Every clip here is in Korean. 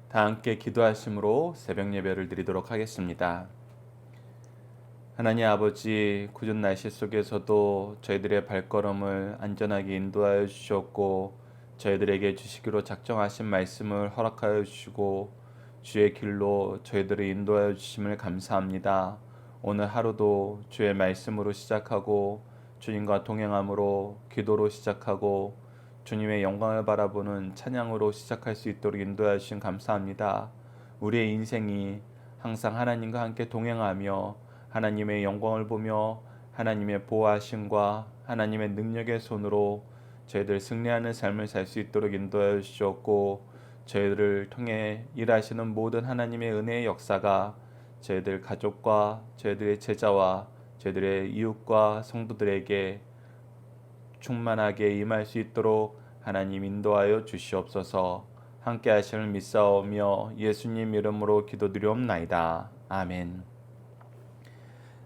다 함께 기도하심으로 새벽 예배를 드리도록 하겠습니다. 하나님 아버지, 궂은 날씨 속에서도 저희들의 발걸음을 안전하게 인도하여 주셨고 저희들에게 주시기로 작정하신 말씀을 허락하여 주시고 주의 길로 저희들을 인도하여 주심을 감사합니다. 오늘 하루도 주의 말씀으로 시작하고 주님과 동행함으로 기도로 시작하고 주님의 영광을 바라보는 찬양으로 시작할 수 있도록 인도하여 주신 감사합니다. 우리의 인생이 항상 하나님과 함께 동행하며 하나님의 영광을 보며 하나님의 보호하심과 하나님의 능력의 손으로 저희들 승리하는 삶을 살 수 있도록 인도하여 주셨고 저희들을 통해 일하시는 모든 하나님의 은혜의 역사가 저희들 가족과 저희들의 제자와 저희들의 이웃과 성도들에게 충만하게 임할 수 있도록 하나님 인도하여 주시옵소서. 함께 하시는 믿사오며 예수님 이름으로 기도드리옵나이다. 아멘.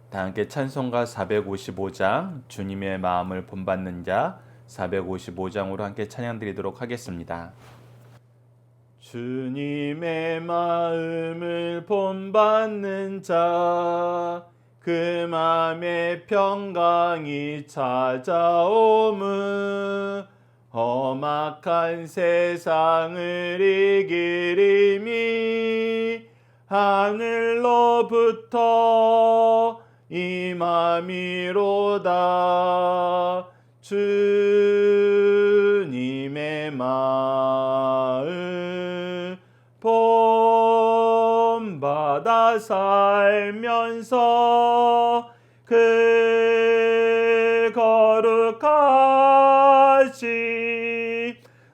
다 함께 찬송가 455장 주님의 마음을 본받는 자 455장으로 함께 찬양 드리도록 하겠습니다. 주님의 마음을 본받는 자 그 맘에 평강이 찾아오무 험악한 세상을 이길 힘이 하늘로부터 임함이로다. 주님의 마음 본받아 살면서 그 거룩하신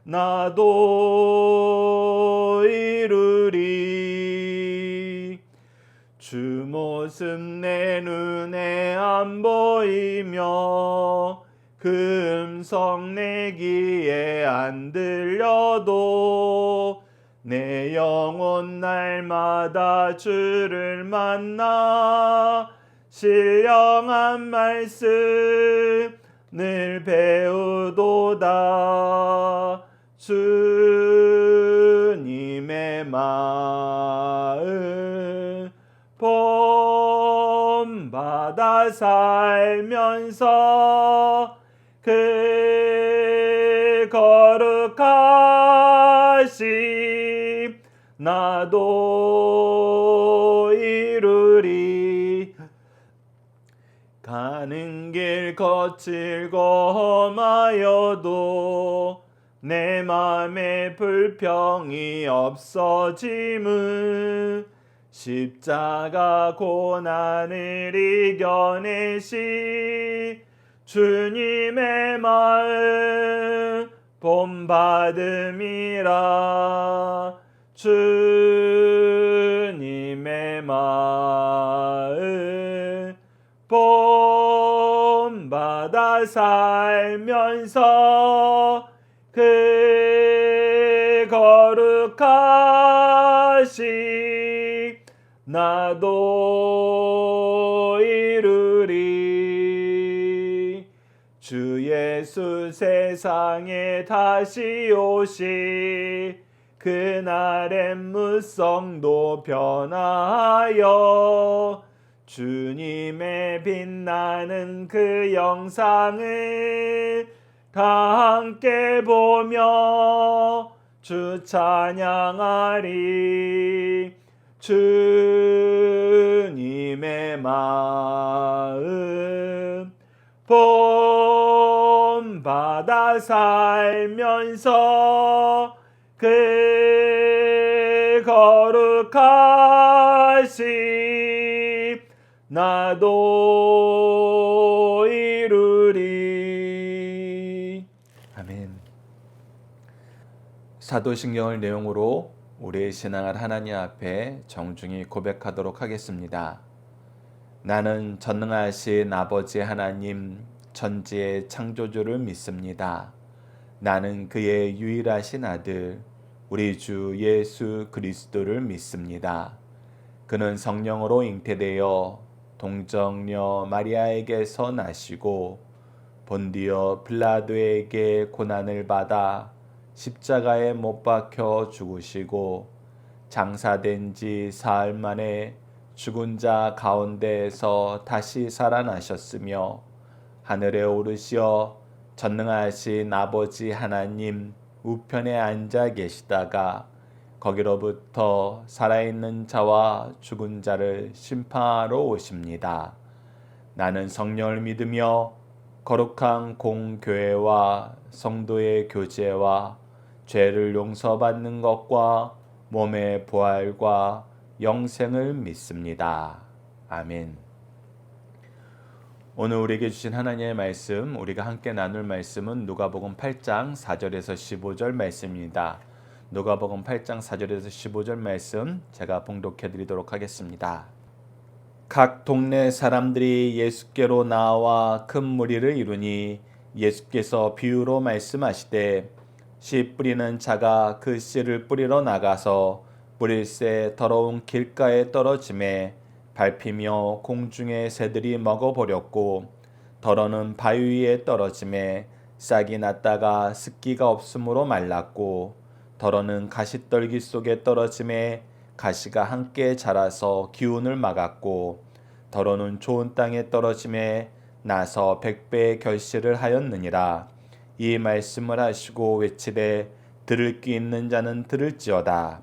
나도 이루리. 주 모습 내 눈에 안 보이며 그 음성 내 귀에 안 들려도 내 영혼 날마다 주를 만나 신령한 말씀 늘 배우도다. 주님의 마음 본받아 살면서 그 거룩하심 나도 이루리. 가는 길 거칠고 험하여도 내 맘에 불평이 없어짐은 십자가 고난을 이겨내시 주님의 마음 본받음이라. 주님의 마음 본받아 살면서 그 거룩하신 나도 이루리. 주 예수 세상에 다시 오시 그날엔 무성도 변화하여 주님의 빛나는 그 영상을 다 함께 보며 주 찬양하리. 주님의 마음 본받아 살면서 그 거룩하심 나도 이루리. 아멘. 사도신경을 내용으로 우리의 신앙을 하나님 앞에 정중히 고백하도록 하겠습니다. 나는 전능하신 아버지 하나님 천지의 창조주를 믿습니다. 나는 그의 유일하신 아들 우리 주 예수 그리스도를 믿습니다. 그는 성령으로 잉태되어 동정녀 마리아에게서 나시고 본디오 빌라도에게 고난을 받아 십자가에 못 박혀 죽으시고 장사된 지 사흘 만에 죽은 자 가운데에서 다시 살아나셨으며 하늘에 오르시어 전능하신 아버지 하나님 우편에 앉아 계시다가 거기로부터 살아있는 자와 죽은 자를 심판하러 오십니다. 나는 성령을 믿으며 거룩한 공교회와 성도의 교제와 죄를 용서받는 것과 몸의 부활과 영생을 믿습니다. 아멘. 오늘 우리에게 주신 하나님의 말씀, 우리가 함께 나눌 말씀은 누가복음 8장 4절에서 15절 말씀입니다. 누가복음 8장 4절에서 15절 말씀 제가 봉독해 드리도록 하겠습니다. 각 동네 사람들이 예수께로 나와 큰 무리를 이루니 예수께서 비유로 말씀하시되 씨 뿌리는 자가 그 씨를 뿌리러 나가서 뿌릴새 더러운 길가에 떨어짐에 밟히며 공중의 새들이 먹어버렸고 더러는 바위 위에 떨어짐에 싹이 났다가 습기가 없으므로 말랐고 더러는 가시떨기 속에 떨어짐에 가시가 함께 자라서 기운을 막았고 더러는 좋은 땅에 떨어짐에 나서 100배의 결실을 하였느니라. 이 말씀을 하시고 외치되 들을 귀 있는 자는 들을지어다.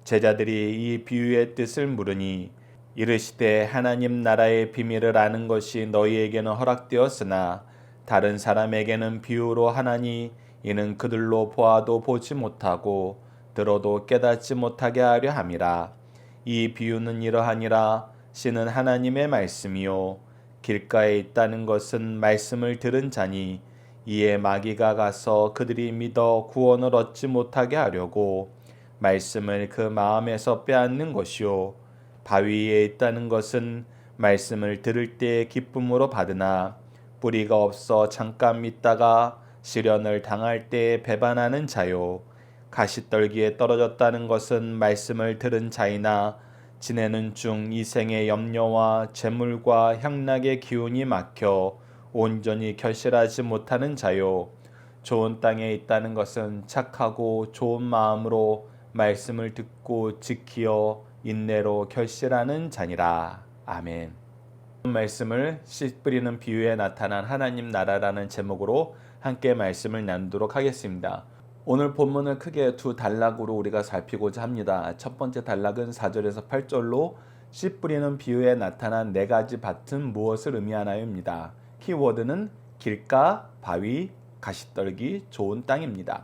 제자들이 이 비유의 뜻을 물으니 이르시되 하나님 나라의 비밀을 아는 것이 너희에게는 허락되었으나 다른 사람에게는 비유로 하나니 이는 그들로 보아도 보지 못하고 들어도 깨닫지 못하게 하려 함이라. 이 비유는 이러하니라. 씨는 하나님의 말씀이요 길가에 있다는 것은 말씀을 들은 자니 이에 마귀가 가서 그들이 믿어 구원을 얻지 못하게 하려고 말씀을 그 마음에서 빼앗는 것이요 바위 위에 있다는 것은 말씀을 들을 때에 기쁨으로 받으나 뿌리가 없어 잠깐 믿다가 시련을 당할 때에 배반하는 자요 가시떨기에 떨어졌다는 것은 말씀을 들은 자이나 지내는 중 이 생의 염려와 재물과 향락의 기운이 막혀 온전히 결실하지 못하는 자요 좋은 땅에 있다는 것은 착하고 좋은 마음으로 말씀을 듣고 지키어 인내로 결실하는 자니라. 아멘. 말씀을 씨 뿌리는 비유에 나타난 하나님 나라라는 제목으로 함께 말씀을 나누도록 하겠습니다. 오늘 본문을 크게 두 단락으로 우리가 살피고자 합니다. 첫 번째 단락은 4절에서 8절로 씨 뿌리는 비유에 나타난 네 가지 밭은 무엇을 의미하나요입니다. 키워드는 길가, 바위, 가시떨기, 좋은 땅입니다.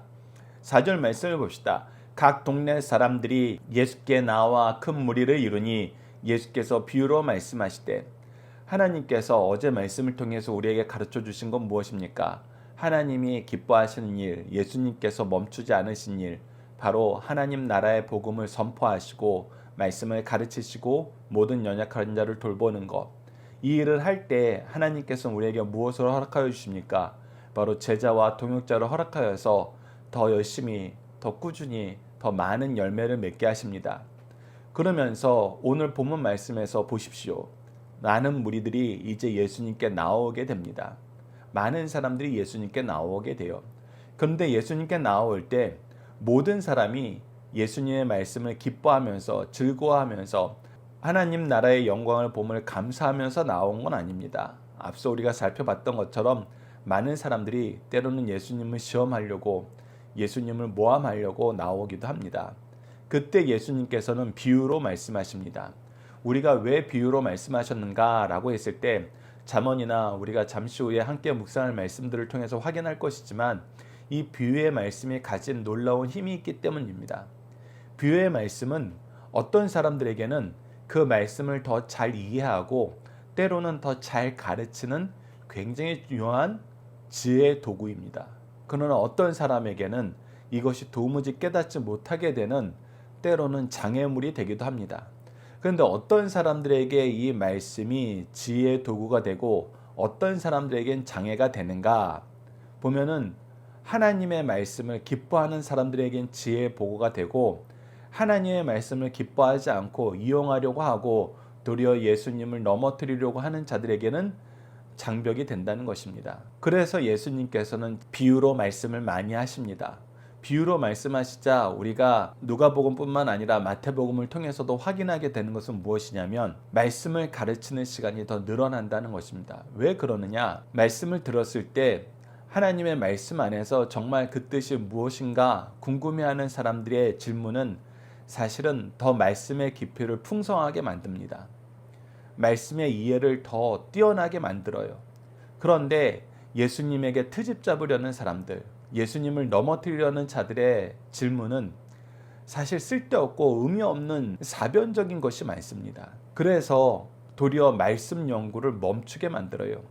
4절 말씀을 봅시다. 각 동네 사람들이 예수께 나와 큰 무리를 이루니 예수께서 비유로 말씀하시되 하나님께서 어제 말씀을 통해서 우리에게 가르쳐 주신 건 무엇입니까? 하나님이 기뻐하시는 일, 예수님께서 멈추지 않으신 일, 바로 하나님 나라의 복음을 선포하시고 말씀을 가르치시고 모든 연약한 자를 돌보는 것. 이 일을 할 때 하나님께서는 우리에게 무엇을 허락하여 주십니까? 바로 제자와 동역자를 허락하여서 더 열심히, 더 꾸준히, 더 많은 열매를 맺게 하십니다. 그러면서 오늘 본문 말씀에서 보십시오. 많은 무리들이 이제 예수님께 나오게 됩니다. 많은 사람들이 예수님께 나오게 돼요. 그런데 예수님께 나올 때 모든 사람이 예수님의 말씀을 기뻐하면서 즐거워하면서 하나님 나라의 영광을 봄을 감사하면서 나온 건 아닙니다. 앞서 우리가 살펴봤던 것처럼 많은 사람들이 때로는 예수님을 시험하려고 예수님을 모함하려고 나오기도 합니다. 그때 예수님께서는 비유로 말씀하십니다. 우리가 왜 비유로 말씀하셨는가 라고 했을 때 잠언이나 우리가 잠시 후에 함께 묵상할 말씀들을 통해서 확인할 것이지만 이 비유의 말씀이 가진 놀라운 힘이 있기 때문입니다. 비유의 말씀은 어떤 사람들에게는 그 말씀을 더 잘 이해하고 때로는 더 잘 가르치는 굉장히 중요한 지혜의 도구입니다. 그러나 어떤 사람에게는 이것이 도무지 깨닫지 못하게 되는 때로는 장애물이 되기도 합니다. 그런데 어떤 사람들에게 이 말씀이 지혜의 도구가 되고 어떤 사람들에겐 장애가 되는가 보면은 하나님의 말씀을 기뻐하는 사람들에겐 지혜의 보고가 되고 하나님의 말씀을 기뻐하지 않고 이용하려고 하고 도리어 예수님을 넘어뜨리려고 하는 자들에게는 장벽이 된다는 것입니다. 그래서 예수님께서는 비유로 말씀을 많이 하십니다. 비유로 말씀하시자 우리가 누가복음뿐만 아니라 마태복음을 통해서도 확인하게 되는 것은 무엇이냐면 말씀을 가르치는 시간이 더 늘어난다는 것입니다. 왜 그러느냐? 말씀을 들었을 때 하나님의 말씀 안에서 정말 그 뜻이 무엇인가 궁금해하는 사람들의 질문은 사실은 더 말씀의 깊이를 풍성하게 만듭니다. 말씀의 이해를 더 뛰어나게 만들어요. 그런데 예수님에게 트집 잡으려는 사람들, 예수님을 넘어뜨리려는 자들의 질문은 사실 쓸데없고 의미 없는 사변적인 것이 많습니다. 그래서 도리어 말씀 연구를 멈추게 만들어요.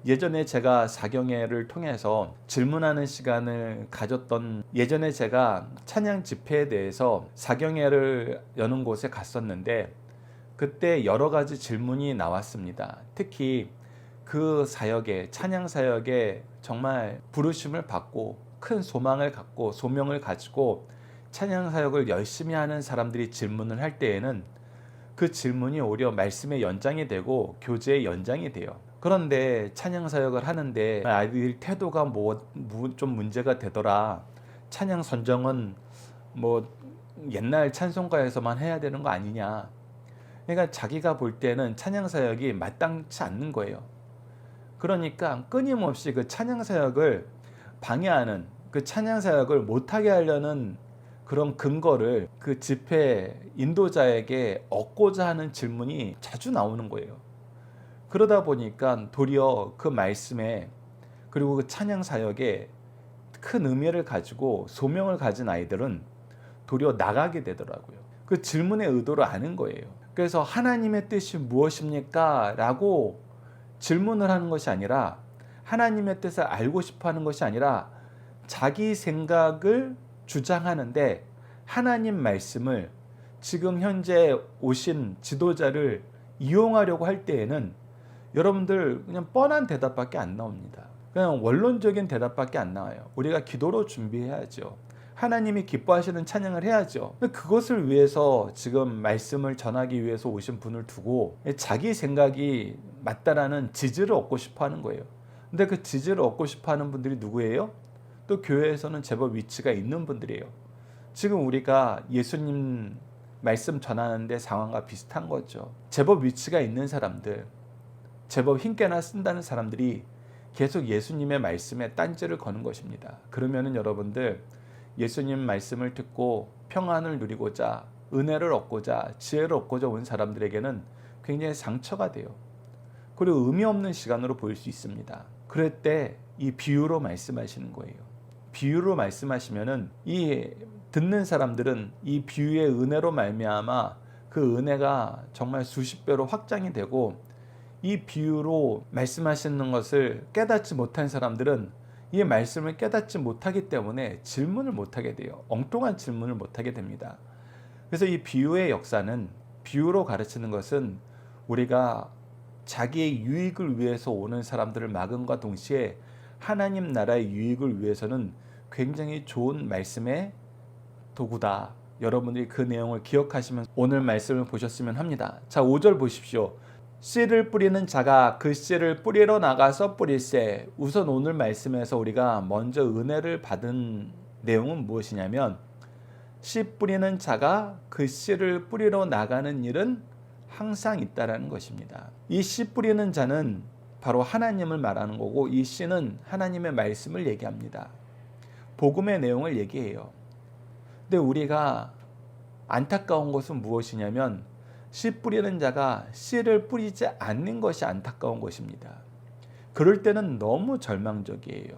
예전에 제가 사경회를 통해서 질문하는 시간을 가졌던, 예전에 제가 찬양 집회에 대해서 사경회를 여는 곳에 갔었는데 그때 여러 가지 질문이 나왔습니다. 특히 그 사역에, 찬양 사역에 정말 부르심을 받고 큰 소망을 갖고 소명을 가지고 찬양 사역을 열심히 하는 사람들이 질문을 할 때에는 그 질문이 오히려 말씀의 연장이 되고 교제의 연장이 돼요. 그런데 찬양 사역을 하는데 아이들 태도가 좀 문제가 되더라. 찬양 선정은 옛날 찬송가에서만 해야 되는 거 아니냐. 그러니까 자기가 볼 때는 찬양 사역이 마땅치 않는 거예요. 그러니까 끊임없이 그 찬양 사역을 방해하는, 그 찬양 사역을 못하게 하려는 그런 근거를 그 집회 인도자에게 얻고자 하는 질문이 자주 나오는 거예요. 그러다 보니까 도리어 그 말씀에, 그리고 그 찬양 사역에 큰 의미를 가지고 소명을 가진 아이들은 도리어 나가게 되더라고요. 그 질문의 의도를 아는 거예요. 그래서 하나님의 뜻이 무엇입니까? 라고 질문을 하는 것이 아니라, 하나님의 뜻을 알고 싶어 하는 것이 아니라 자기 생각을 주장하는데 하나님 말씀을 지금 현재 오신 지도자를 이용하려고 할 때에는 여러분들 그냥 뻔한 대답밖에 안 나옵니다. 그냥 원론적인 대답밖에 안 나와요. 우리가 기도로 준비해야죠. 하나님이 기뻐하시는 찬양을 해야죠. 그것을 위해서 지금 말씀을 전하기 위해서 오신 분을 두고 자기 생각이 맞다라는 지지를 얻고 싶어 하는 거예요. 근데 그 지지를 얻고 싶어 하는 분들이 누구예요? 또 교회에서는 제법 위치가 있는 분들이에요. 지금 우리가 예수님 말씀 전하는데 상황과 비슷한 거죠. 제법 위치가 있는 사람들, 제법 힘께나 쓴다는 사람들이 계속 예수님의 말씀에 딴지를 거는 것입니다. 그러면은 여러분들 예수님 말씀을 듣고 평안을 누리고자, 은혜를 얻고자, 지혜를 얻고자 온 사람들에게는 굉장히 상처가 돼요. 그리고 의미 없는 시간으로 보일 수 있습니다. 그럴 때 이 비유로 말씀하시는 거예요. 비유로 말씀하시면은 이 듣는 사람들은 이 비유의 은혜로 말미암아 그 은혜가 정말 수십 배로 확장이 되고, 이 비유로 말씀하시는 것을 깨닫지 못한 사람들은 이 말씀을 깨닫지 못하기 때문에 질문을 못하게 돼요. 엉뚱한 질문을 못하게 됩니다. 그래서 이 비유의 역사는, 비유로 가르치는 것은 우리가 자기의 유익을 위해서 오는 사람들을 막음과 동시에 하나님 나라의 유익을 위해서는 굉장히 좋은 말씀의 도구다. 여러분들이 그 내용을 기억하시면 오늘 말씀을 보셨으면 합니다. 자, 5절 보십시오. 씨를 뿌리는 자가 그 씨를 뿌리러 나가서 뿌릴새. 우선 오늘 말씀에서 우리가 먼저 은혜를 받은 내용은 무엇이냐면, 씨 뿌리는 자가 그 씨를 뿌리러 나가는 일은 항상 있다라는 것입니다. 이 씨 뿌리는 자는 바로 하나님을 말하는 거고, 이 씨는 하나님의 말씀을 얘기합니다. 복음의 내용을 얘기해요. 근데 우리가 안타까운 것은 무엇이냐면, 씨 뿌리는 자가 씨를 뿌리지 않는 것이 안타까운 것입니다. 그럴 때는 너무 절망적이에요.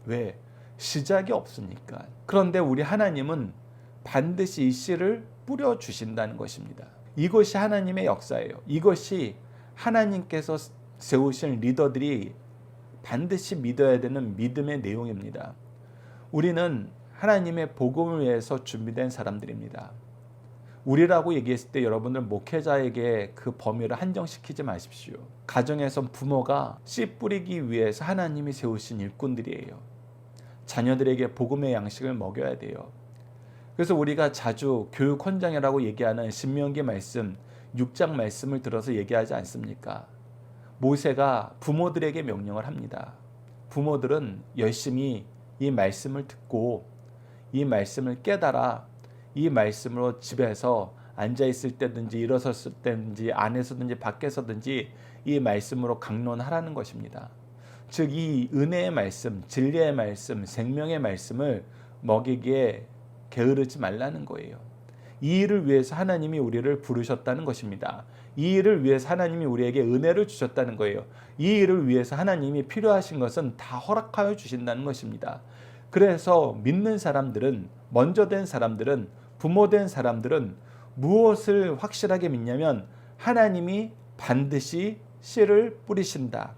왜? 시작이 없으니까. 그런데 우리 하나님은 반드시 이 씨를 뿌려주신다는 것입니다. 이것이 하나님의 역사예요. 이것이 하나님께서 세우신 리더들이 반드시 믿어야 되는 믿음의 내용입니다. 우리는 하나님의 복음을 위해서 준비된 사람들입니다. 우리라고 얘기했을 때 여러분들 목회자에게 그 범위를 한정시키지 마십시오. 가정에서 부모가 씨 뿌리기 위해서 하나님이 세우신 일꾼들이에요. 자녀들에게 복음의 양식을 먹여야 돼요. 그래서 우리가 자주 교육 헌장이라고 얘기하는 신명기 말씀, 6장 말씀을 들어서 얘기하지 않습니까? 모세가 부모들에게 명령을 합니다. 부모들은 열심히 이 말씀을 듣고 이 말씀을 깨달아 이 말씀으로 집에서 앉아있을 때든지 일어섰을 때든지 안에서든지 밖에서든지 이 말씀으로 강론하라는 것입니다. 즉 이 은혜의 말씀, 진리의 말씀, 생명의 말씀을 먹이기에 게으르지 말라는 거예요. 이 일을 위해서 하나님이 우리를 부르셨다는 것입니다. 이 일을 위해서 하나님이 우리에게 은혜를 주셨다는 거예요. 이 일을 위해서 하나님이 필요하신 것은 다 허락하여 주신다는 것입니다. 그래서 믿는 사람들은, 먼저 된 사람들은, 부모 된 사람들은 무엇을 확실하게 믿냐면 하나님이 반드시 씨를 뿌리신다.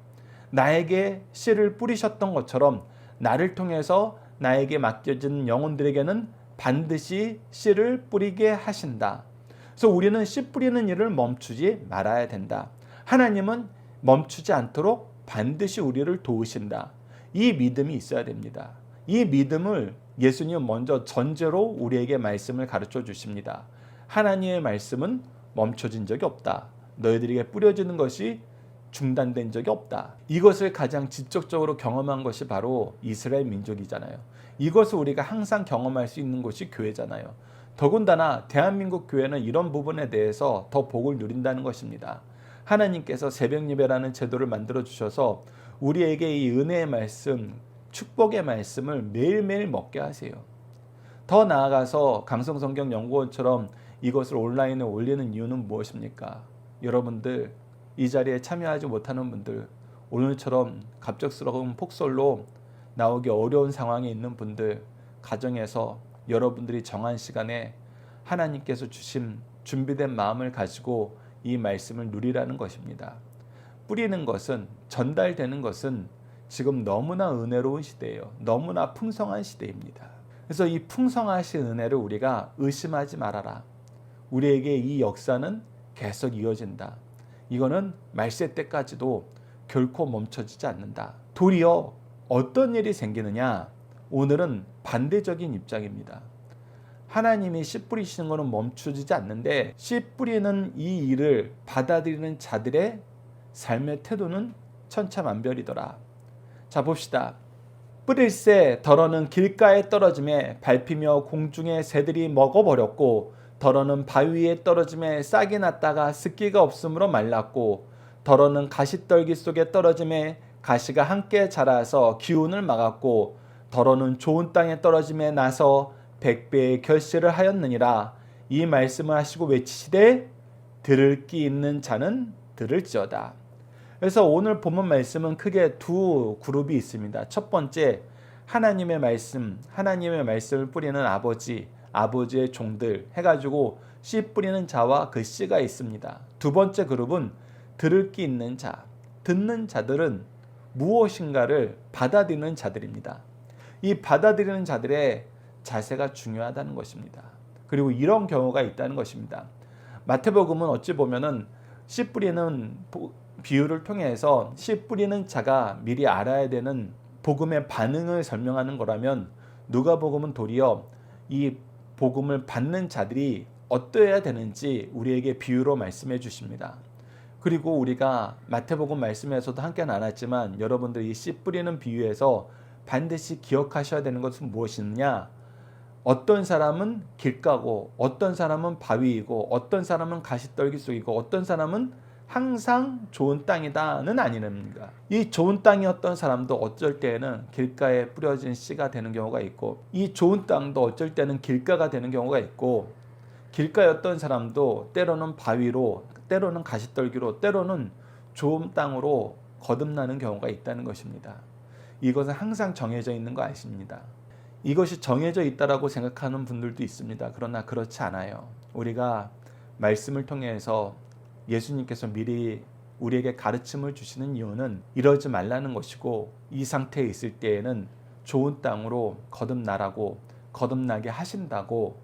나에게 씨를 뿌리셨던 것처럼 나를 통해서 나에게 맡겨진 영혼들에게는 반드시 씨를 뿌리게 하신다. 그래서 우리는 씨 뿌리는 일을 멈추지 말아야 된다. 하나님은 멈추지 않도록 반드시 우리를 도우신다. 이 믿음이 있어야 됩니다. 이 믿음을 예수님은 먼저 전제로 우리에게 말씀을 가르쳐 주십니다. 하나님의 말씀은 멈춰진 적이 없다. 너희들에게 뿌려지는 것이 중단된 적이 없다. 이것을 가장 직접적으로 경험한 것이 바로 이스라엘 민족이잖아요. 이것을 우리가 항상 경험할 수 있는 곳이 교회잖아요. 더군다나 대한민국 교회는 이런 부분에 대해서 더 복을 누린다는 것입니다. 하나님께서 새벽 예배라는 제도를 만들어 주셔서 우리에게 이 은혜의 말씀, 축복의 말씀을 매일매일 먹게 하세요. 더 나아가서 강성성경연구원처럼 이것을 온라인에 올리는 이유는 무엇입니까? 여러분들 이 자리에 참여하지 못하는 분들, 오늘처럼 갑작스러운 폭설로 나오기 어려운 상황에 있는 분들, 가정에서 여러분들이 정한 시간에 하나님께서 주신 준비된 마음을 가지고 이 말씀을 누리라는 것입니다. 뿌리는 것은, 전달되는 것은 지금 너무나 은혜로운 시대예요. 너무나 풍성한 시대입니다. 그래서 이 풍성하신 은혜를 우리가 의심하지 말아라. 우리에게 이 역사는 계속 이어진다. 이거는 말세 때까지도 결코 멈춰지지 않는다. 도리어 어떤 일이 생기느냐? 오늘은 반대적인 입장입니다. 하나님이 씨 뿌리시는 것은 멈춰지지 않는데 씨 뿌리는 이 일을 받아들이는 자들의 삶의 태도는 천차만별이더라. 자, 봅시다. 뿌릴새 덜어는 길가에 떨어짐에 밟히며 공중의 새들이 먹어버렸고 덜어는 바위 위에 떨어짐에 싹이 났다가 습기가 없으므로 말랐고 덜어는 가시떨기 속에 떨어짐에 가시가 함께 자라서 기운을 막았고 덜어는 좋은 땅에 떨어짐에 나서 100배의 결실을 하였느니라. 이 말씀을 하시고 외치시되 들을 귀 있는 자는 들을지어다. 그래서 오늘 본문 말씀은 크게 두 그룹이 있습니다. 첫 번째, 하나님의 말씀을 뿌리는 아버지의 종들 해가지고 씨 뿌리는 자와 그 씨가 있습니다. 두 번째 그룹은 들을 귀 있는 자, 듣는 자들은 무엇인가를 받아들이는 자들입니다. 이 받아들이는 자들의 자세가 중요하다는 것입니다. 그리고 이런 경우가 있다는 것입니다. 마태복음은 어찌 보면은 씨 뿌리는 비유를 통해서 씨 뿌리는 자가 미리 알아야 되는 복음의 반응을 설명하는 거라면 누가복음은 도리어 이 복음을 받는 자들이 어떠해야 되는지 우리에게 비유로 말씀해 주십니다. 그리고 우리가 마태복음 말씀에서도 함께 나눴지만 여러분들이 이 씨 뿌리는 비유에서 반드시 기억하셔야 되는 것은 무엇이냐? 어떤 사람은 길가고 어떤 사람은 바위이고 어떤 사람은 가시떨기 속이고 어떤 사람은 항상 좋은 땅이다는 아니랍니다. 이 좋은 땅이었던 사람도 어쩔 때에는 길가에 뿌려진 씨가 되는 경우가 있고 이 좋은 땅도 어쩔 때는 길가가 되는 경우가 있고 길가였던 사람도 때로는 바위로 때로는 가시떨기로 때로는 좋은 땅으로 거듭나는 경우가 있다는 것입니다. 이것은 항상 정해져 있는 거 아십니다. 이것이 정해져 있다라고 생각하는 분들도 있습니다. 그러나 그렇지 않아요. 우리가 말씀을 통해서 예수님께서 미리 우리에게 가르침을 주시는 이유는 이러지 말라는 것이고 이 상태에 있을 때에는 좋은 땅으로 거듭나게 하신다고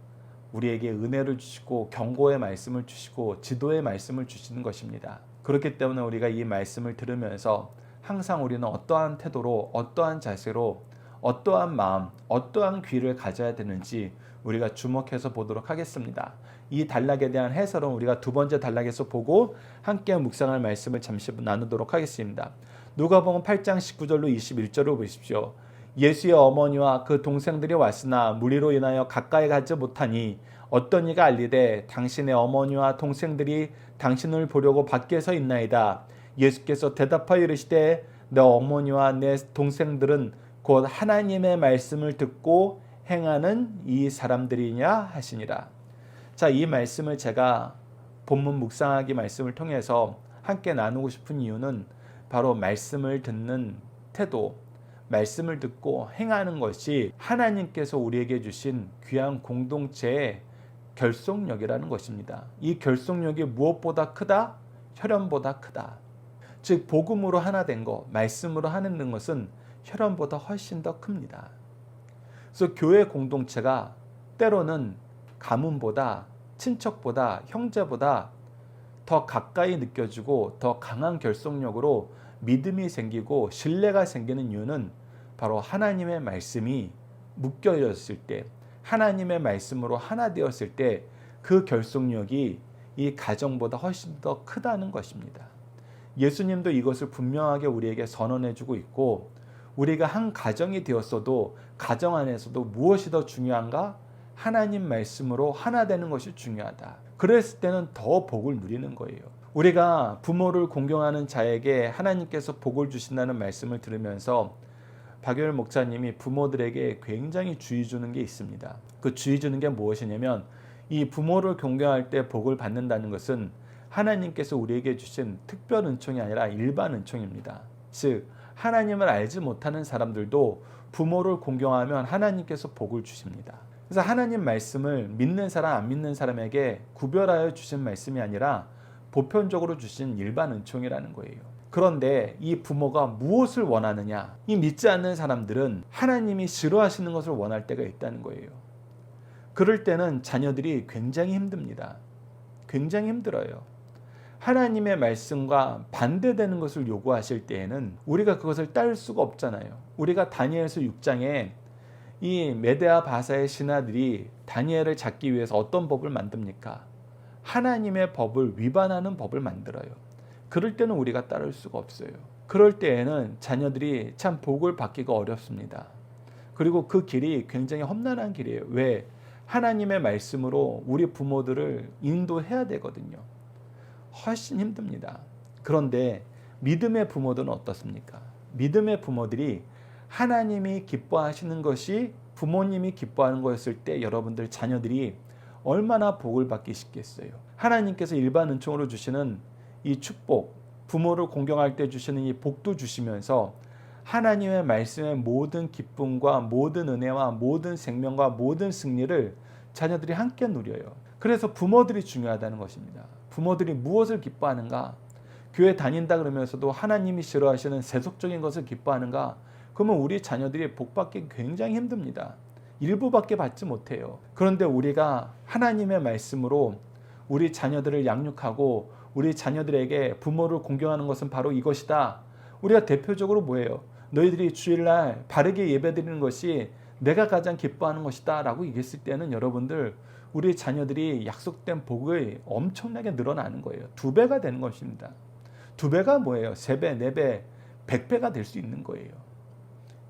우리에게 은혜를 주시고 경고의 말씀을 주시고 지도의 말씀을 주시는 것입니다. 그렇기 때문에 우리가 이 말씀을 들으면서 항상 우리는 어떠한 태도로 어떠한 자세로 어떠한 마음 어떠한 귀를 가져야 되는지 우리가 주목해서 보도록 하겠습니다. 이 단락에 대한 해설은 우리가 두 번째 단락에서 보고 함께 묵상할 말씀을 잠시 나누도록 하겠습니다. 누가복음 8장 19절로 21절을 보십시오. 예수의 어머니와 그 동생들이 왔으나 무리로 인하여 가까이 가지 못하니 어떤 이가 알리되 당신의 어머니와 동생들이 당신을 보려고 밖에서 있나이다. 예수께서 대답하여 이르시되 내 어머니와 내 동생들은 곧 하나님의 말씀을 듣고 행하는 이 사람들이냐 하시니라. 자, 이 말씀을 제가 본문 묵상하기 말씀을 통해서 함께 나누고 싶은 이유는 바로 말씀을 듣는 태도, 말씀을 듣고 행하는 것이 하나님께서 우리에게 주신 귀한 공동체의 결속력이라는 것입니다. 이 결속력이 무엇보다 크다? 혈연보다 크다. 즉 복음으로 하나 된 것, 말씀으로 하는 것은 혈연보다 훨씬 더 큽니다. 그래서 교회 공동체가 때로는 가문보다, 친척보다, 형제보다 더 가까이 느껴지고 더 강한 결속력으로 믿음이 생기고 신뢰가 생기는 이유는 바로 하나님의 말씀이 묶여졌을 때, 하나님의 말씀으로 하나 되었을 때 그 결속력이 이 가정보다 훨씬 더 크다는 것입니다. 예수님도 이것을 분명하게 우리에게 선언해주고 있고, 우리가 한 가정이 되었어도 가정 안에서도 무엇이 더 중요한가? 하나님 말씀으로 하나 되는 것이 중요하다. 그랬을 때는 더 복을 누리는 거예요. 우리가 부모를 공경하는 자에게 하나님께서 복을 주신다는 말씀을 들으면서 박유일 목사님이 부모들에게 굉장히 주의 주는 게 있습니다. 그 주의 주는 게 무엇이냐면, 이 부모를 공경할 때 복을 받는다는 것은 하나님께서 우리에게 주신 특별 은총이 아니라 일반 은총입니다. 즉 하나님을 알지 못하는 사람들도 부모를 공경하면 하나님께서 복을 주십니다. 그래서 하나님 말씀을 믿는 사람 안 믿는 사람에게 구별하여 주신 말씀이 아니라 보편적으로 주신 일반 은총이라는 거예요. 그런데 이 부모가 무엇을 원하느냐? 이 믿지 않는 사람들은 하나님이 싫어하시는 것을 원할 때가 있다는 거예요. 그럴 때는 자녀들이 굉장히 힘듭니다. 굉장히 힘들어요. 하나님의 말씀과 반대되는 것을 요구하실 때에는 우리가 그것을 따를 수가 없잖아요. 우리가 다니엘서 6장에 이 메데아 바사의 신하들이 다니엘을 잡기 위해서 어떤 법을 만듭니까? 하나님의 법을 위반하는 법을 만들어요. 그럴 때는 우리가 따를 수가 없어요. 그럴 때에는 자녀들이 참 복을 받기가 어렵습니다. 그리고 그 길이 굉장히 험난한 길이에요. 왜? 하나님의 말씀으로 우리 부모들을 인도해야 되거든요. 훨씬 힘듭니다. 그런데 믿음의 부모들은 어떻습니까? 믿음의 부모들이 하나님이 기뻐하시는 것이 부모님이 기뻐하는 거였을 때 여러분들 자녀들이 얼마나 복을 받기 쉽겠어요. 하나님께서 일반 은총으로 주시는 이 축복, 부모를 공경할 때 주시는 이 복도 주시면서 하나님의 말씀의 모든 기쁨과 모든 은혜와 모든 생명과 모든 승리를 자녀들이 함께 누려요. 그래서 부모들이 중요하다는 것입니다. 부모들이 무엇을 기뻐하는가? 교회 다닌다 그러면서도 하나님이 싫어하시는 세속적인 것을 기뻐하는가? 그러면 우리 자녀들이 복받기 굉장히 힘듭니다. 일부밖에 받지 못해요. 그런데 우리가 하나님의 말씀으로 우리 자녀들을 양육하고 우리 자녀들에게 부모를 공경하는 것은 바로 이것이다. 우리가 대표적으로 뭐예요? 너희들이 주일날 바르게 예배드리는 것이 내가 가장 기뻐하는 것이다 라고 얘기했을 때는 여러분들 우리 자녀들이 약속된 복이 엄청나게 늘어나는 거예요. 2배가 되는 것입니다. 2배가 뭐예요? 3배, 4배, 100배가 될 수 있는 거예요.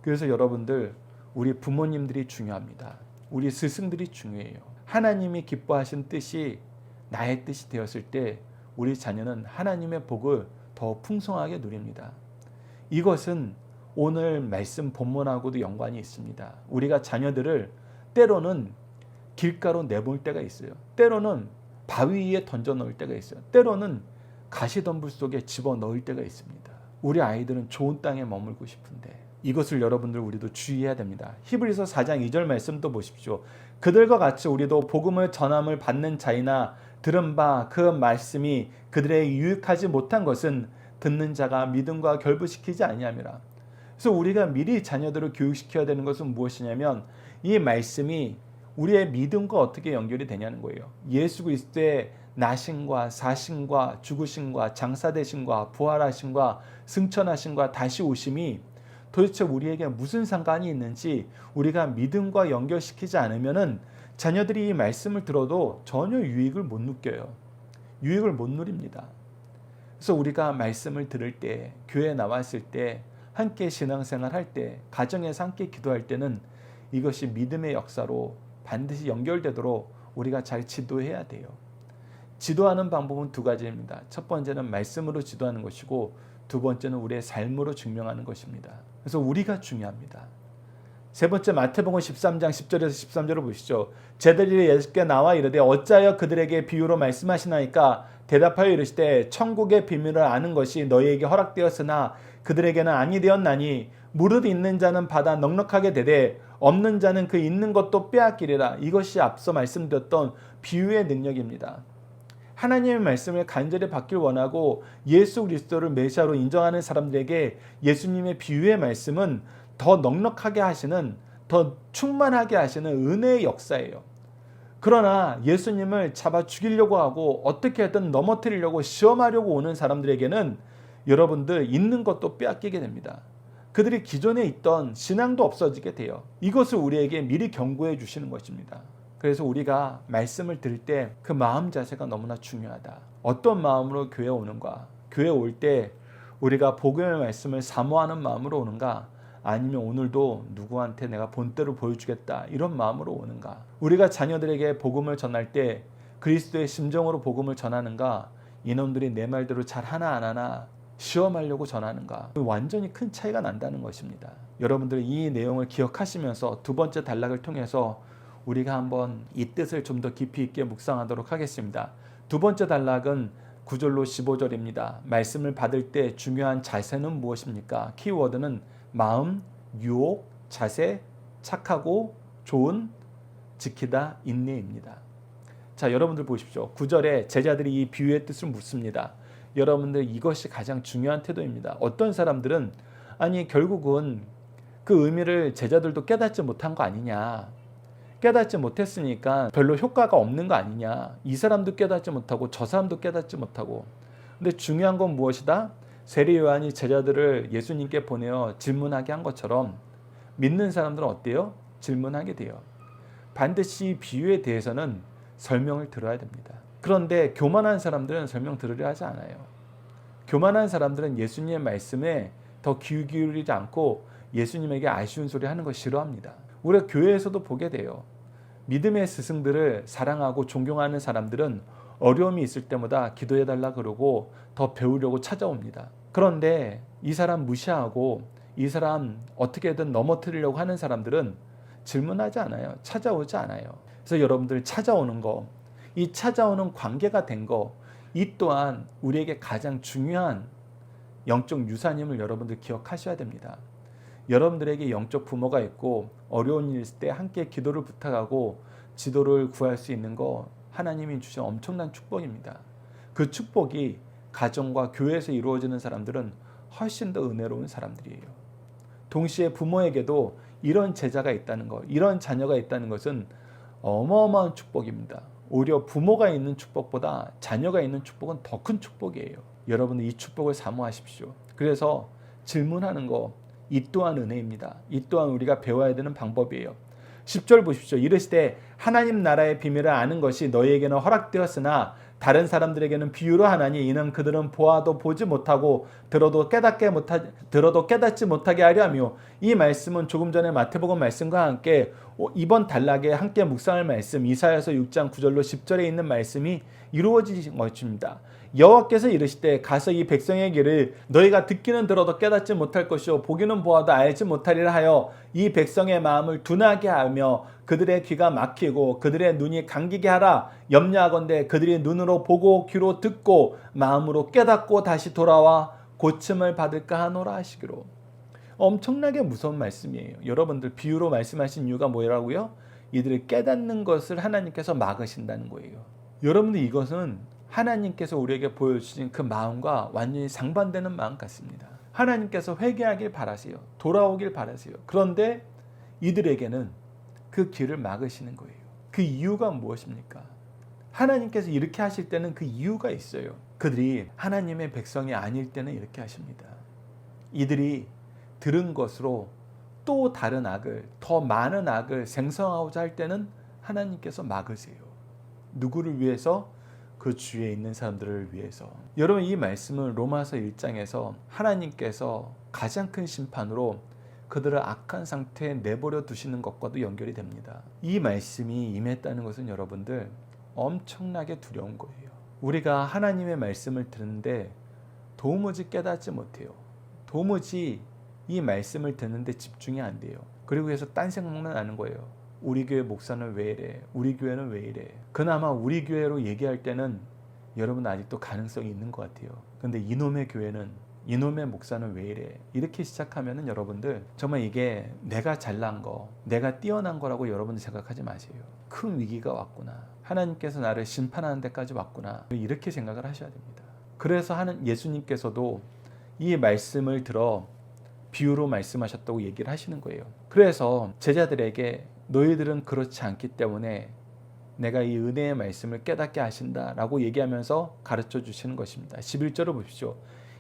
그래서 여러분들 우리 부모님들이 중요합니다. 우리 스승들이 중요해요. 하나님이 기뻐하신 뜻이 나의 뜻이 되었을 때 우리 자녀는 하나님의 복을 더 풍성하게 누립니다. 이것은 오늘 말씀 본문하고도 연관이 있습니다. 우리가 자녀들을 때로는 길가로 내몰 때가 있어요. 때로는 바위 위에 던져 넣을 때가 있어요. 때로는 가시덤불 속에 집어넣을 때가 있습니다. 우리 아이들은 좋은 땅에 머물고 싶은데 이것을 여러분들 우리도 주의해야 됩니다. 히브리서 4장 2절 말씀도 보십시오. 그들과 같이 우리도 복음을 전함을 받는 자이나 들은 바 그 말씀이 그들에게 유익하지 못한 것은 듣는 자가 믿음과 결부시키지 아니함이라. 그래서 우리가 미리 자녀들을 교육시켜야 되는 것은 무엇이냐면 이 말씀이 우리의 믿음과 어떻게 연결이 되냐는 거예요. 예수 그리스도의 나심과 사심과 죽으심과 장사되심과 부활하심과 승천하심과 다시 오심이 도대체 우리에게 무슨 상관이 있는지 우리가 믿음과 연결시키지 않으면은 자녀들이 이 말씀을 들어도 전혀 유익을 못 느껴요. 유익을 못 누립니다. 그래서 우리가 말씀을 들을 때, 교회에 나왔을 때 함께 신앙생활 할 때, 가정에서 함께 기도할 때는 이것이 믿음의 역사로 반드시 연결되도록 우리가 잘 지도해야 돼요. 지도하는 방법은 두 가지입니다. 첫 번째는 말씀으로 지도하는 것이고, 두 번째는 우리의 삶으로 증명하는 것입니다. 그래서 우리가 중요합니다. 세 번째, 마태복음 13장 10절에서 13절을 보시죠. 제자들이 예수께 나와 이르되 어찌하여 그들에게 비유로 말씀하시나이까? 대답하여 이르시되 천국의 비밀을 아는 것이 너희에게 허락되었으나 그들에게는 아니 되었나니 무릇 있는 자는 받아 넉넉하게 되되 없는 자는 그 있는 것도 빼앗기리라. 이것이 앞서 말씀드렸던 비유의 능력입니다. 하나님의 말씀을 간절히 받길 원하고 예수 그리스도를 메시아로 인정하는 사람들에게 예수님의 비유의 말씀은 더 넉넉하게 하시는, 더 충만하게 하시는 은혜의 역사예요. 그러나 예수님을 잡아 죽이려고 하고 어떻게든 넘어뜨리려고 시험하려고 오는 사람들에게는 여러분들 있는 것도 빼앗기게 됩니다. 그들이 기존에 있던 신앙도 없어지게 돼요. 이것을 우리에게 미리 경고해 주시는 것입니다. 그래서 우리가 말씀을 들을 때 그 마음 자세가 너무나 중요하다. 어떤 마음으로 교회에 오는가? 교회에 올 때 우리가 복음의 말씀을 사모하는 마음으로 오는가? 아니면 오늘도 누구한테 내가 본때를 보여주겠다 이런 마음으로 오는가? 우리가 자녀들에게 복음을 전할 때 그리스도의 심정으로 복음을 전하는가? 이놈들이 내 말대로 잘 하나 안 하나 시험하려고 전하는가? 완전히 큰 차이가 난다는 것입니다. 여러분들 이 내용을 기억하시면서 두 번째 단락을 통해서 우리가 한번 이 뜻을 좀 더 깊이 있게 묵상하도록 하겠습니다. 두 번째 단락은 9절로 15절입니다. 말씀을 받을 때 중요한 자세는 무엇입니까? 키워드는 마음, 유혹, 자세, 착하고 좋은, 지키다, 인내입니다. 자, 여러분들 보십시오. 9절에 제자들이 이 비유의 뜻을 묻습니다. 여러분들 이것이 가장 중요한 태도입니다. 어떤 사람들은 아니 결국은 그 의미를 제자들도 깨닫지 못한 거 아니냐, 깨닫지 못했으니까 별로 효과가 없는 거 아니냐, 이 사람도 깨닫지 못하고 저 사람도 깨닫지 못하고. 근데 중요한 건 무엇이다? 세리 요한이 제자들을 예수님께 보내어 질문하게 한 것처럼 믿는 사람들은 어때요? 질문하게 돼요. 반드시 비유에 대해서는 설명을 들어야 됩니다. 그런데 교만한 사람들은 설명 들으려 하지 않아요. 교만한 사람들은 예수님의 말씀에 더 귀 기울이지 않고 예수님에게 아쉬운 소리 하는 거 싫어합니다. 우리가 교회에서도 보게 돼요. 믿음의 스승들을 사랑하고 존경하는 사람들은 어려움이 있을 때마다 기도해달라 그러고 더 배우려고 찾아옵니다. 그런데 이 사람 무시하고 이 사람 어떻게든 넘어뜨리려고 하는 사람들은 질문하지 않아요. 찾아오지 않아요. 그래서 여러분들 찾아오는 거, 이 찾아오는 관계가 된 거, 이 또한 우리에게 가장 중요한 영적 유산임을 여러분들 기억하셔야 됩니다. 여러분들에게 영적 부모가 있고 어려운 일 있을 때 함께 기도를 부탁하고 지도를 구할 수 있는 거 하나님이 주신 엄청난 축복입니다. 그 축복이 가정과 교회에서 이루어지는 사람들은 훨씬 더 은혜로운 사람들이에요. 동시에 부모에게도 이런 제자가 있다는 것, 이런 자녀가 있다는 것은 어마어마한 축복입니다. 오히려 부모가 있는 축복보다 자녀가 있는 축복은 더 큰 축복이에요. 여러분은 이 축복을 사모하십시오. 그래서 질문하는 거, 이 또한 은혜입니다. 이 또한 우리가 배워야 되는 방법이에요. 10절 보십시오. 이르시되 하나님 나라의 비밀을 아는 것이 너희에게는 허락되었으나 다른 사람들에게는 비유로 하나니 이는 그들은 보아도 보지 못하고 들어도 깨닫지 못하게 하려 하며. 이 말씀은 조금 전에 마태복음 말씀과 함께 이번 단락에 함께 묵상할 말씀 이사야서 6장 9절로 10절에 있는 말씀이 이루어진 것입니다. 여호와께서 이르시되 가서 이 백성의 길을 너희가 듣기는 들어도 깨닫지 못할 것이요 보기는 보아도 알지 못하리라 하여 이 백성의 마음을 둔하게 하며 그들의 귀가 막히고 그들의 눈이 감기게 하라. 염려하건대 그들이 눈으로 보고 귀로 듣고 마음으로 깨닫고 다시 돌아와 고침을 받을까 하노라 하시기로. 엄청나게 무서운 말씀이에요. 여러분들 비유로 말씀하신 이유가 뭐라고요? 이들을 깨닫는 것을 하나님께서 막으신다는 거예요. 여러분들 이것은 하나님께서 우리에게 보여주신 그 마음과 완전히 상반되는 마음 같습니다. 하나님께서 회개하길 바라세요. 돌아오길 바라세요. 그런데 이들에게는 그 길을 막으시는 거예요. 그 이유가 무엇입니까? 하나님께서 이렇게 하실 때는 그 이유가 있어요. 그들이 하나님의 백성이 아닐 때는 이렇게 하십니다. 이들이 들은 것으로 또 다른 악을, 더 많은 악을 생성하고자 할 때는 하나님께서 막으세요. 누구를 위해서? 그 주위에 있는 사람들을 위해서. 여러분 이 말씀은 로마서 1장에서 하나님께서 가장 큰 심판으로 그들을 악한 상태에 내버려 두시는 것과도 연결이 됩니다. 이 말씀이 임했다는 것은 여러분들 엄청나게 두려운 거예요. 우리가 하나님의 말씀을 듣는데 도무지 깨닫지 못해요. 도무지 이 말씀을 듣는데 집중이 안 돼요. 그리고 해서 딴 생각만 나는 거예요. 우리 교회 목사는 왜 이래? 우리 교회는 왜 이래? 그나마 우리 교회로 얘기할 때는 여러분 아직도 가능성이 있는 것 같아요. 근데 이놈의 교회는, 이놈의 목사는 왜 이래? 이렇게 시작하면은 여러분들 정말 이게 내가 잘난 거, 내가 뛰어난 거라고 여러분들 생각하지 마세요. 큰 위기가 왔구나. 하나님께서 나를 심판하는 데까지 왔구나. 이렇게 생각을 하셔야 됩니다. 그래서 예수님께서도 이 말씀을 들어 비유로 말씀하셨다고 얘기를 하시는 거예요. 그래서 제자들에게 너희들은 그렇지 않기 때문에 내가 이 은혜의 말씀을 깨닫게 하신다라고 얘기하면서 가르쳐 주시는 것입니다. 11절을 보십시오.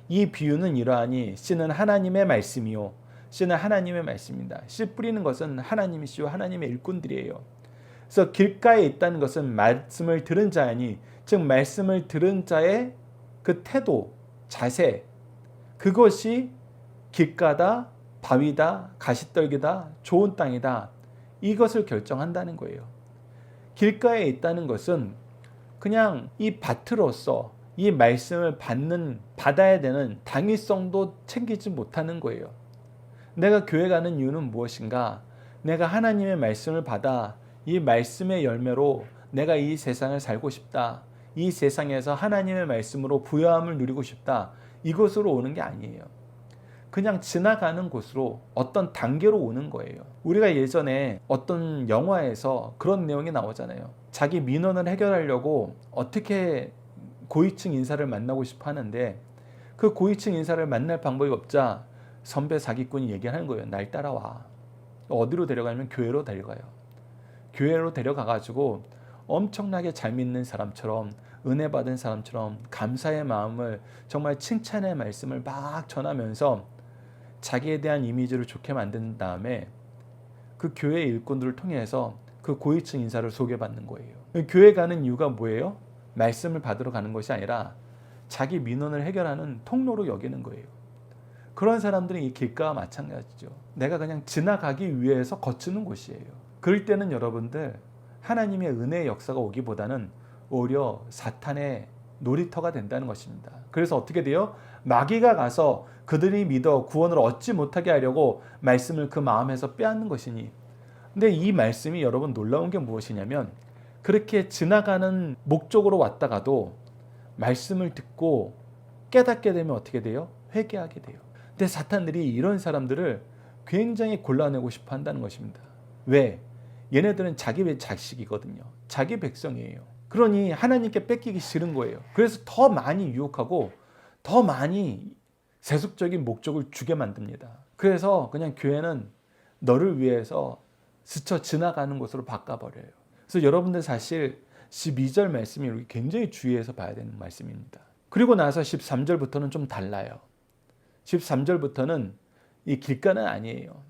이 비유는 이러하니 씨는 하나님의 말씀이요. 씨는 하나님의 말씀입니다. 씨 뿌리는 것은 하나님이시요 하나님의 일꾼들이에요. 그래서 길가에 있다는 것은 말씀을 들은 자니, 즉 말씀을 들은 자의 그 태도, 자세, 그것이 길가다, 바위다, 가시떨기다, 좋은 땅이다, 이것을 결정한다는 거예요. 길가에 있다는 것은 그냥 이 밭으로서 이 말씀을 받아야 되는 당위성도 챙기지 못하는 거예요. 내가 교회 가는 이유는 무엇인가? 내가 하나님의 말씀을 받아 이 말씀의 열매로 내가 이 세상을 살고 싶다. 이 세상에서 하나님의 말씀으로 부요함을 누리고 싶다. 이곳으로 오는 게 아니에요. 그냥 지나가는 곳으로 어떤 단계로 오는 거예요. 우리가 예전에 어떤 영화에서 그런 내용이 나오잖아요. 자기 민원을 해결하려고 어떻게 고위층 인사를 만나고 싶어 하는데 그 고위층 인사를 만날 방법이 없자 선배 사기꾼이 얘기하는 거예요. 날 따라와. 어디로 데려가냐면 교회로 데려가요. 교회로 데려가가지고 엄청나게 잘 믿는 사람처럼, 은혜 받은 사람처럼 감사의 마음을, 정말 칭찬의 말씀을 막 전하면서 자기에 대한 이미지를 좋게 만든 다음에 그 교회 일꾼들을 통해서 그 고위층 인사를 소개받는 거예요. 교회 가는 이유가 뭐예요? 말씀을 받으러 가는 것이 아니라 자기 민원을 해결하는 통로로 여기는 거예요. 그런 사람들은 이 길가와 마찬가지죠. 내가 그냥 지나가기 위해서 거치는 곳이에요. 그럴 때는 여러분들 하나님의 은혜의 역사가 오기보다는 오히려 사탄의 놀이터가 된다는 것입니다. 그래서 어떻게 돼요? 마귀가 가서 그들이 믿어 구원을 얻지 못하게 하려고 말씀을 그 마음에서 빼앗는 것이니. 근데 이 말씀이 여러분 놀라운 게 무엇이냐면 그렇게 지나가는 목적으로 왔다가도 말씀을 듣고 깨닫게 되면 어떻게 돼요? 회개하게 돼요. 근데 사탄들이 이런 사람들을 굉장히 골라내고 싶어 한다는 것입니다. 왜? 얘네들은 자기 자식이거든요. 자기 백성이에요. 그러니 하나님께 뺏기기 싫은 거예요. 그래서 더 많이 유혹하고 더 많이 세속적인 목적을 주게 만듭니다. 그래서 그냥 교회는 너를 위해서 스쳐 지나가는 곳으로 바꿔버려요. 그래서 여러분들 사실 12절 말씀이 굉장히 주의해서 봐야 되는 말씀입니다. 그리고 나서 13절부터는 좀 달라요. 13절부터는 이 길가는 아니에요.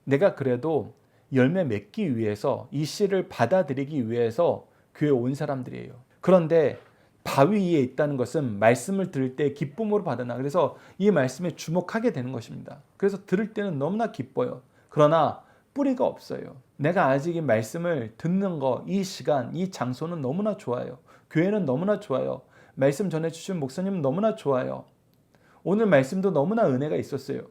내가 그래도 열매 맺기 위해서 이 씨를 받아들이기 위해서 교회에 온 사람들이에요. 그런데 바위 위에 있다는 것은 말씀을 들을 때 기쁨으로 받아나. 그래서 이 말씀에 주목하게 되는 것입니다. 그래서 들을 때는 너무나 기뻐요. 그러나 뿌리가 없어요. 내가 아직 이 말씀을 듣는 거, 이 시간, 이 장소는 너무나 좋아요. 교회는 너무나 좋아요. 말씀 전해주신 목사님은 너무나 좋아요. 오늘 말씀도 너무나 은혜가 있었어요.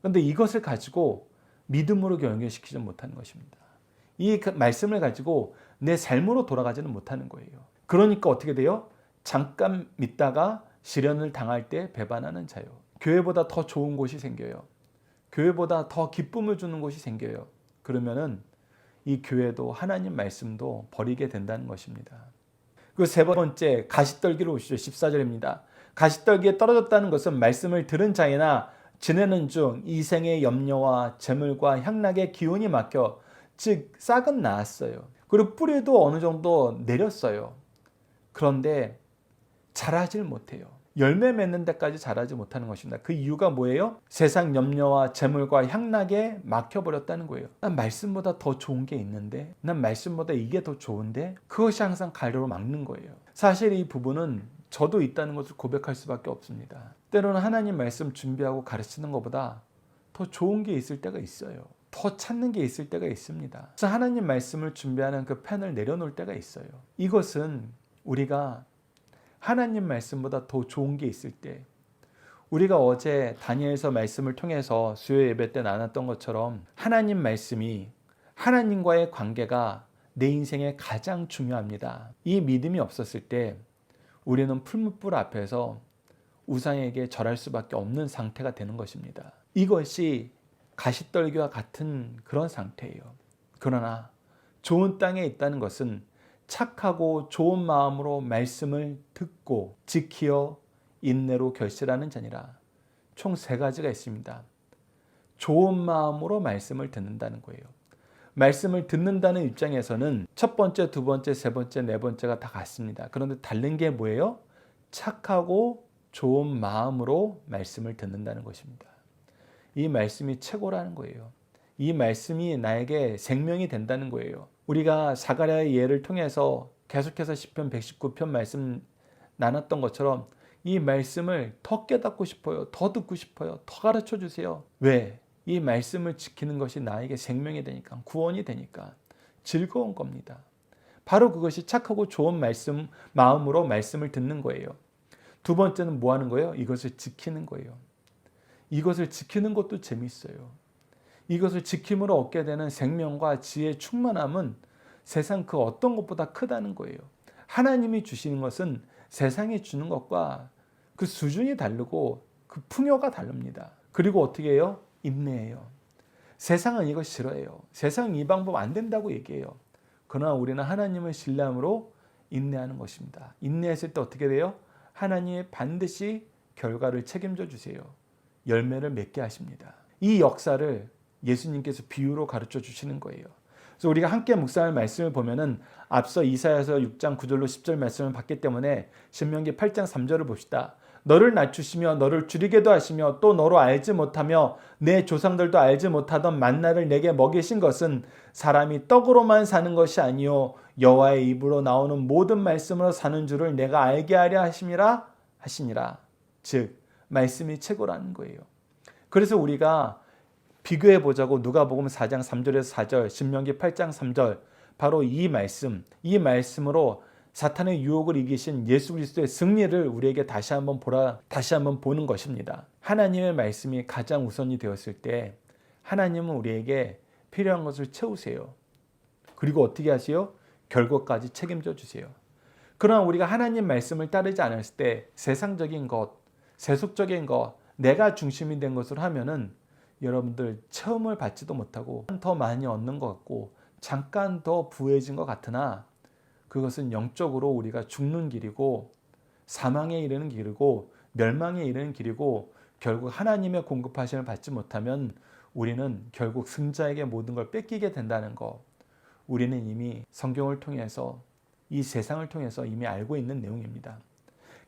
그런데 이것을 가지고 믿음으로 연결시키지 못하는 것입니다. 이 말씀을 가지고 내 삶으로 돌아가지는 못하는 거예요. 그러니까 어떻게 돼요? 잠깐 믿다가 시련을 당할 때 배반하는 자요. 교회보다 더 좋은 곳이 생겨요. 교회보다 더 기쁨을 주는 곳이 생겨요. 그러면은 이 교회도 하나님 말씀도 버리게 된다는 것입니다. 그 세 번째, 가시떨기로 오시죠. 14절입니다. 가시떨기에 떨어졌다는 것은 말씀을 들은 자이나 지내는 중 이생의 염려와 재물과 향락의 기운이 막혀, 즉 싹은 나았어요. 그리고 뿌리도 어느 정도 내렸어요. 그런데 자라질 못해요. 열매 맺는 데까지 자라지 못하는 것입니다. 그 이유가 뭐예요? 세상 염려와 재물과 향락에 막혀버렸다는 거예요. 난 말씀보다 더 좋은 게 있는데, 난 말씀보다 이게 더 좋은데, 그것이 항상 가로막는 거예요. 사실 이 부분은 저도 있다는 것을 고백할 수밖에 없습니다. 때로는 하나님 말씀 준비하고 가르치는 것보다 더 좋은 게 있을 때가 있어요. 더 찾는 게 있을 때가 있습니다. 그래서 하나님 말씀을 준비하는 그 펜을 내려놓을 때가 있어요. 이것은 우리가 하나님 말씀보다 더 좋은 게 있을 때, 우리가 어제 다니엘서 말씀을 통해서 수요 예배 때 나눴던 것처럼 하나님 말씀이, 하나님과의 관계가 내 인생에 가장 중요합니다. 이 믿음이 없었을 때 우리는 풀무불 앞에서 우상에게 절할 수밖에 없는 상태가 되는 것입니다. 이것이 가시떨기와 같은 그런 상태예요. 그러나 좋은 땅에 있다는 것은 착하고 좋은 마음으로 말씀을 듣고 지키어 인내로 결실하는 자니라. 총 3가지가 있습니다. 좋은 마음으로 말씀을 듣는다는 거예요. 말씀을 듣는다는 입장에서는 첫 번째, 두 번째, 세 번째, 네 번째가 다 같습니다. 그런데 다른 게 뭐예요? 착하고 좋은 마음으로 말씀을 듣는다는 것입니다. 이 말씀이 최고라는 거예요. 이 말씀이 나에게 생명이 된다는 거예요. 우리가 사가랴의 예를 통해서 계속해서 시편 119편 말씀 나눴던 것처럼 이 말씀을 더 깨닫고 싶어요. 더 듣고 싶어요. 더 가르쳐 주세요. 왜? 이 말씀을 지키는 것이 나에게 생명이 되니까, 구원이 되니까 즐거운 겁니다. 바로 그것이 착하고 좋은 말씀, 마음으로 말씀을 듣는 거예요. 두 번째는 뭐 하는 거예요? 이것을 지키는 거예요. 이것을 지키는 것도 재밌어요. 이것을 지킴으로 얻게 되는 생명과 지혜의 충만함은 세상 그 어떤 것보다 크다는 거예요. 하나님이 주시는 것은 세상이 주는 것과 그 수준이 다르고 그 풍요가 다릅니다. 그리고 어떻게 해요? 인내해요. 세상은 이거 싫어해요. 세상은 이 방법 안 된다고 얘기해요. 그러나 우리는 하나님을 신뢰함으로 인내하는 것입니다. 인내했을 때 어떻게 돼요? 하나님이 반드시 결과를 책임져 주세요. 열매를 맺게 하십니다. 이 역사를 예수님께서 비유로 가르쳐 주시는 거예요. 그래서 우리가 함께 묵상할 말씀을 보면은 앞서 이사야서 6장 9절로 10절 말씀을 봤기 때문에 신명기 8장 3절을 봅시다. 너를 낮추시며 너를 줄이게도 하시며 또 너로 알지 못하며 내 조상들도 알지 못하던 만나를 내게 먹이신 것은 사람이 떡으로만 사는 것이 아니요 여호와의 입으로 나오는 모든 말씀으로 사는 줄을 내가 알게 하려 하시니라. 즉 말씀이 최고라는 거예요. 그래서 우리가 비교해 보자고 누가복음 4장 3절에서 4절, 신명기 8장 3절, 바로 이 말씀으로 사탄의 유혹을 이기신 예수 그리스도의 승리를 우리에게 다시 한번 보는 것입니다. 하나님의 말씀이 가장 우선이 되었을 때 하나님은 우리에게 필요한 것을 채우세요. 그리고 어떻게 하세요? 결과까지 책임져 주세요. 그러나 우리가 하나님 말씀을 따르지 않았을 때 세상적인 것, 세속적인 것, 내가 중심이 된 것을 하면은 여러분들 체험을 받지도 못하고 더 많이 얻는 것 같고 잠깐 더 부해진 것 같으나 그것은 영적으로 우리가 죽는 길이고 사망에 이르는 길이고 멸망에 이르는 길이고 결국 하나님의 공급하심을 받지 못하면 우리는 결국 승자에게 모든 걸 뺏기게 된다는 거, 우리는 이미 성경을 통해서 이 세상을 통해서 이미 알고 있는 내용입니다.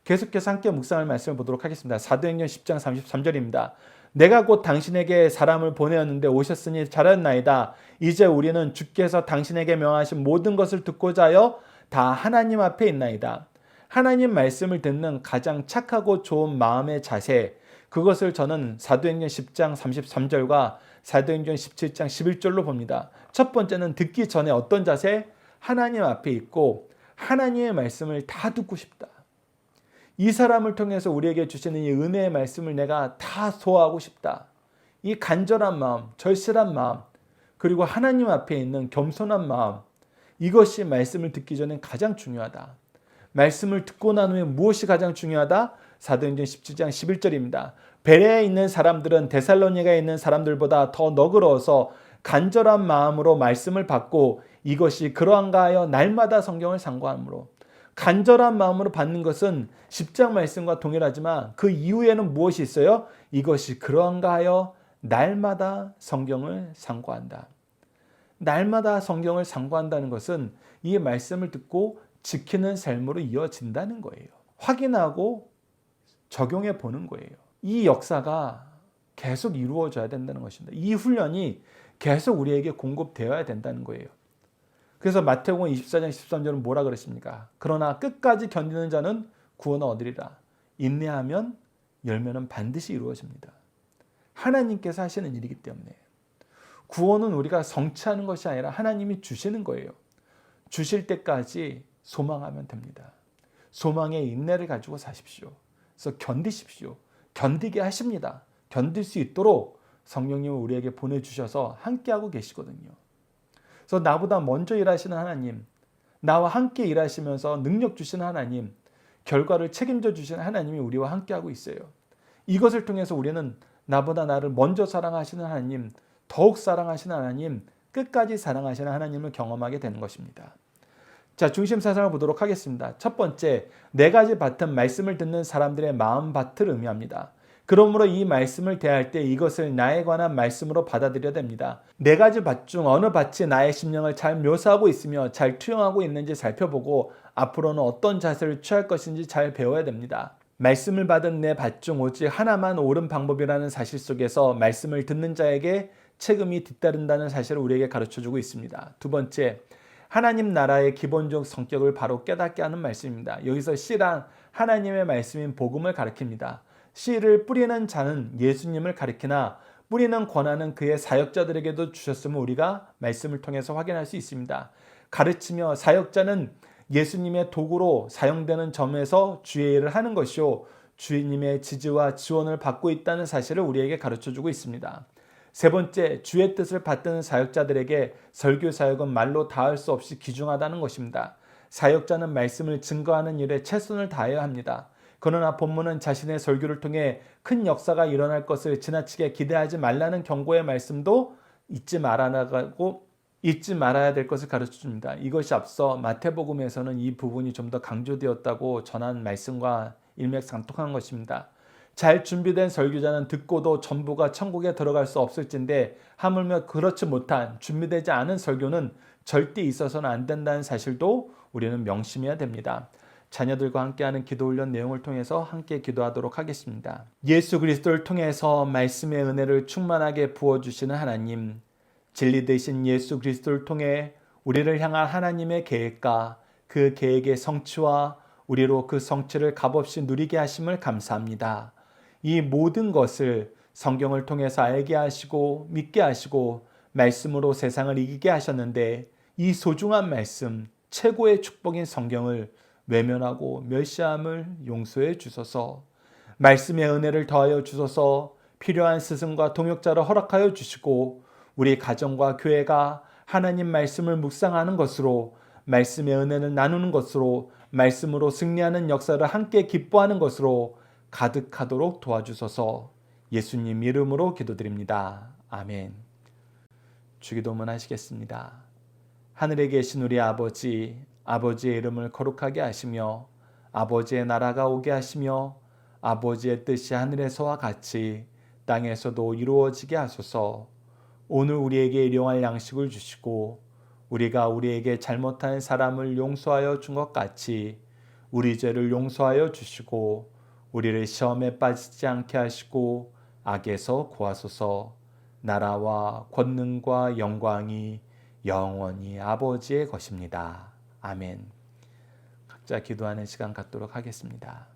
계속해서 함께 묵상할 말씀을 보도록 하겠습니다. 사도행전 10장 33절입니다. 내가 곧 당신에게 사람을 보내었는데 오셨으니 잘하였나이다. 이제 우리는 주께서 당신에게 명하신 모든 것을 듣고자 하여 다 하나님 앞에 있나이다. 하나님 말씀을 듣는 가장 착하고 좋은 마음의 자세, 그것을 저는 사도행전 10장 33절과 사도행전 17장 11절로 봅니다. 첫 번째는 듣기 전에 어떤 자세? 하나님 앞에 있고 하나님의 말씀을 다 듣고 싶다. 이 사람을 통해서 우리에게 주시는 이 은혜의 말씀을 내가 다 소화하고 싶다. 이 간절한 마음, 절실한 마음, 그리고 하나님 앞에 있는 겸손한 마음, 이것이 말씀을 듣기 전에 가장 중요하다. 말씀을 듣고 난 후에 무엇이 가장 중요하다? 사도행전 17장 11절입니다. 베레에 있는 사람들은 데살로니가에 있는 사람들보다 더 너그러워서 간절한 마음으로 말씀을 받고 이것이 그러한가 하여 날마다 성경을 상고하므로. 간절한 마음으로 받는 것은 10장 말씀과 동일하지만 그 이후에는 무엇이 있어요? 이것이 그러한가 하여 날마다 성경을 상고한다. 날마다 성경을 상고한다는 것은 이 말씀을 듣고 지키는 삶으로 이어진다는 거예요. 확인하고 적용해 보는 거예요. 이 역사가 계속 이루어져야 된다는 것입니다. 이 훈련이 계속 우리에게 공급되어야 된다는 거예요. 그래서 마태복음 24장 13절은 뭐라 그랬습니까? 그러나 끝까지 견디는 자는 구원을 얻으리라. 인내하면 열매는 반드시 이루어집니다. 하나님께서 하시는 일이기 때문에 구원은 우리가 성취하는 것이 아니라 하나님이 주시는 거예요. 주실 때까지 소망하면 됩니다. 소망의 인내를 가지고 사십시오. 그래서 견디십시오. 견디게 하십니다. 견딜 수 있도록 성령님을 우리에게 보내주셔서 함께하고 계시거든요. 그래서 나보다 먼저 일하시는 하나님, 나와 함께 일하시면서 능력 주시는 하나님, 결과를 책임져 주시는 하나님이 우리와 함께하고 있어요. 이것을 통해서 우리는 나보다 나를 먼저 사랑하시는 하나님, 더욱 사랑하시는 하나님, 끝까지 사랑하시는 하나님을 경험하게 되는 것입니다. 자, 중심 사상을 보도록 하겠습니다. 첫 번째, 네 가지 밭은 말씀을 듣는 사람들의 마음밭을 의미합니다. 그러므로 이 말씀을 대할 때 이것을 나에 관한 말씀으로 받아들여야 됩니다. 네 가지 밭 중 어느 밭이 나의 심령을 잘 묘사하고 있으며 잘 투영하고 있는지 살펴보고 앞으로는 어떤 자세를 취할 것인지 잘 배워야 됩니다. 말씀을 받은 내 밭 중 오직 하나만 옳은 방법이라는 사실 속에서 말씀을 듣는 자에게 책임이 뒤따른다는 사실을 우리에게 가르쳐주고 있습니다. 두 번째, 하나님 나라의 기본적 성격을 바로 깨닫게 하는 말씀입니다. 여기서 씨란 하나님의 말씀인 복음을 가리킵니다. 씨를 뿌리는 자는 예수님을 가리키나 뿌리는 권한은 그의 사역자들에게도 주셨음을 우리가 말씀을 통해서 확인할 수 있습니다. 가르치며 사역자는 예수님의 도구로 사용되는 점에서 주의 일을 하는 것이요 주님의 지지와 지원을 받고 있다는 사실을 우리에게 가르쳐주고 있습니다. 세 번째, 주의 뜻을 받드는 사역자들에게 설교 사역은 말로 다할 수 없이 귀중하다는 것입니다. 사역자는 말씀을 증거하는 일에 최선을 다해야 합니다. 그러나 본문은 자신의 설교를 통해 큰 역사가 일어날 것을 지나치게 기대하지 말라는 경고의 말씀도 잊지 말아야 될 것을 가르쳐줍니다. 이것이 앞서 마태복음에서는 이 부분이 좀 더 강조되었다고 전한 말씀과 일맥상통한 것입니다. 잘 준비된 설교자는 듣고도 전부가 천국에 들어갈 수 없을진데 하물며 그렇지 못한 준비되지 않은 설교는 절대 있어서는 안 된다는 사실도 우리는 명심해야 됩니다. 자녀들과 함께하는 기도훈련 내용을 통해서 함께 기도하도록 하겠습니다. 예수 그리스도를 통해서 말씀의 은혜를 충만하게 부어주시는 하나님, 진리 되신 예수 그리스도를 통해 우리를 향한 하나님의 계획과 그 계획의 성취와 우리로 그 성취를 값없이 누리게 하심을 감사합니다. 이 모든 것을 성경을 통해서 알게 하시고 믿게 하시고 말씀으로 세상을 이기게 하셨는데 이 소중한 말씀, 최고의 축복인 성경을 외면하고 멸시함을 용서해 주소서. 말씀의 은혜를 더하여 주소서. 필요한 스승과 동역자를 허락하여 주시고 우리 가정과 교회가 하나님 말씀을 묵상하는 것으로 말씀의 은혜를 나누는 것으로 말씀으로 승리하는 역사를 함께 기뻐하는 것으로 가득하도록 도와주소서. 예수님 이름으로 기도드립니다. 아멘. 주기도문 하시겠습니다. 하늘에 계신 우리 아버지, 아버지의 이름을 거룩하게 하시며 아버지의 나라가 오게 하시며 아버지의 뜻이 하늘에서와 같이 땅에서도 이루어지게 하소서. 오늘 우리에게 일용할 양식을 주시고 우리가 우리에게 잘못한 사람을 용서하여 준 것 같이 우리 죄를 용서하여 주시고 우리를 시험에 빠지지 않게 하시고 악에서 구하소서. 나라와 권능과 영광이 영원히 아버지의 것입니다. 아멘. 각자 기도하는 시간 갖도록 하겠습니다.